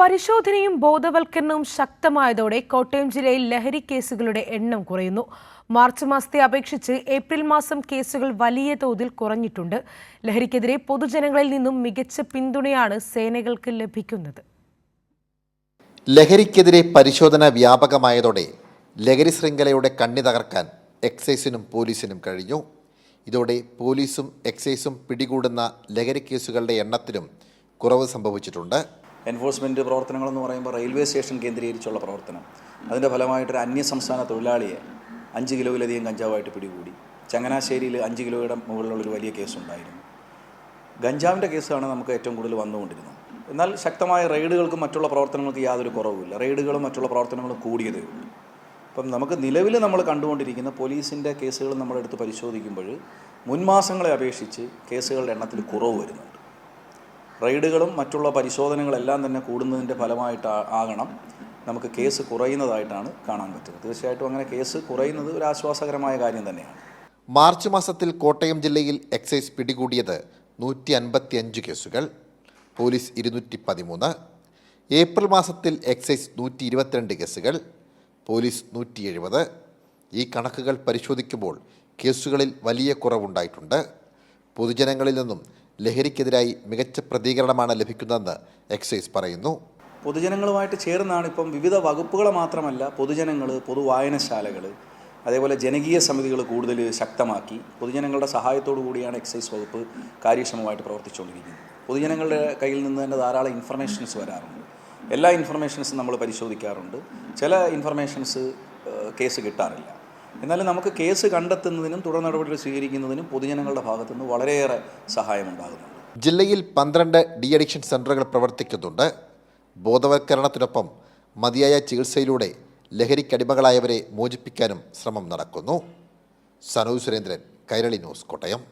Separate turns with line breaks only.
പരിശോധനയും ബോധവൽക്കരണവും ശക്തമായതോടെ കോട്ടയം ജില്ലയിൽ ലഹരി കേസുകളുടെ എണ്ണം കുറയുന്നു. മാർച്ച് മാസത്തെ അപേക്ഷിച്ച് ഏപ്രിൽ മാസം കേസുകൾ വലിയ തോതിൽ കുറഞ്ഞിട്ടുണ്ട്. ലഹരിക്കെതിരെ പൊതുജനങ്ങളിൽ നിന്നും മികച്ച പിന്തുണയാണ് സേനകൾക്ക് ലഭിക്കുന്നത്.
ലഹരിക്കെതിരെ പരിശോധന വ്യാപകമായതോടെ ലഹരി ശൃംഖലയുടെ കണ്ണി തകർക്കാൻ എക്സൈസിനും പോലീസിനും കഴിഞ്ഞു. ഇതോടെ പോലീസും എക്സൈസും പിടികൂടുന്ന ലഹരി കേസുകളുടെ എണ്ണത്തിലും കുറവ് സംഭവിച്ചിട്ടുണ്ട്.
എൻഫോഴ്സ്മെൻറ്റ് പ്രവർത്തനങ്ങളെന്ന് പറയുമ്പോൾ റെയിൽവേ സ്റ്റേഷൻ കേന്ദ്രീകരിച്ചുള്ള പ്രവർത്തനം, അതിൻ്റെ ഫലമായിട്ടൊരു അന്യസംസ്ഥാന തൊഴിലാളിയെ 5 കിലോയിലധികം കഞ്ചാവായിട്ട് പിടികൂടി. ചങ്ങനാശ്ശേരിയിൽ 5 കിലോയുടെ മുകളിലുള്ളൊരു വലിയ കേസുണ്ടായിരുന്നു. ഗഞ്ചാവിൻ്റെ കേസാണ് നമുക്ക് ഏറ്റവും കൂടുതൽ വന്നുകൊണ്ടിരുന്നത്. എന്നാൽ ശക്തമായ റെയ്ഡുകൾക്കും മറ്റുള്ള പ്രവർത്തനങ്ങൾക്ക് യാതൊരു കുറവുമില്ല. റെയ്ഡുകളും മറ്റുള്ള പ്രവർത്തനങ്ങളും കൂടിയതേ ഉള്ളൂ. അപ്പം നമുക്ക് നിലവിൽ നമ്മൾ കണ്ടുകൊണ്ടിരിക്കുന്ന പോലീസിൻ്റെ കേസുകൾ നമ്മളെടുത്ത് പരിശോധിക്കുമ്പോൾ മുൻമാസങ്ങളെ അപേക്ഷിച്ച് കേസുകളുടെ എണ്ണത്തിൽ കുറവ് വരുന്നുണ്ട്. റെയ്ഡുകളും മറ്റുള്ള പരിശോധനകളെല്ലാം തന്നെ കൂടുന്നതിൻ്റെ ഫലമായിട്ട് ആകണം നമുക്ക് കേസ് കുറയുന്നതായിട്ടാണ് കാണാൻ പറ്റുന്നത്. തീർച്ചയായിട്ടും അങ്ങനെ കേസ് കുറയുന്നത് ഒരു ആശ്വാസകരമായ കാര്യം തന്നെയാണ്.
മാർച്ച് മാസത്തിൽ കോട്ടയം ജില്ലയിൽ എക്സൈസ് പിടികൂടിയത് 155 കേസുകൾ, പോലീസ് 213. ഏപ്രിൽ മാസത്തിൽ എക്സൈസ് 122 കേസുകൾ, പോലീസ് 170. ഈ കണക്കുകൾ പരിശോധിക്കുമ്പോൾ കേസുകളിൽ വലിയ കുറവുണ്ടായിട്ടുണ്ട്. പൊതുജനങ്ങളിൽ നിന്നും ലഹരിക്കെതിരായി മികച്ച പ്രതികരണമാണ് ലഭിക്കുന്നതെന്ന് എക്സൈസ് പറയുന്നു.
പൊതുജനങ്ങളുമായിട്ട് ചേർന്നാണ് ഇപ്പം വിവിധ വകുപ്പുകളെ മാത്രമല്ല പൊതുജനങ്ങൾ, പൊതുവായനശാലകൾ, അതേപോലെ ജനകീയ സമിതികൾ കൂടുതൽ ശക്തമാക്കി പൊതുജനങ്ങളുടെ സഹായത്തോടു കൂടിയാണ് എക്സൈസ് വകുപ്പ് കാര്യക്ഷമമായിട്ട് പ്രവർത്തിച്ചുകൊണ്ടിരിക്കുന്നത്. പൊതുജനങ്ങളുടെ കയ്യിൽ നിന്ന് തന്നെ ധാരാളം ഇൻഫർമേഷൻസ് വരാറുണ്ട്. എല്ലാ ഇൻഫർമേഷൻസും നമ്മൾ പരിശോധിക്കാറുണ്ട്. ചില ഇൻഫർമേഷൻസ് കേസ് കിട്ടാറില്ല. എന്നാലും നമുക്ക് കേസ് കണ്ടെത്തുന്നതിനും തുടർ നടപടികൾ സ്വീകരിക്കുന്നതിനും പൊതുജനങ്ങളുടെ ഭാഗത്തുനിന്ന് വളരെയേറെ സഹായമുണ്ടാകുന്നുണ്ട്.
ജില്ലയിൽ 12 ഡി അഡിക്ഷൻ സെൻ്ററുകൾ പ്രവർത്തിക്കുന്നുണ്ട്. ബോധവൽക്കരണത്തിനൊപ്പം മതിയായ ചികിത്സയിലൂടെ ലഹരിക്കടിമകളായവരെ മോചിപ്പിക്കാനും ശ്രമം നടക്കുന്നു. സനു സുരേന്ദ്രൻ, കൈരളി ന്യൂസ്, കോട്ടയം.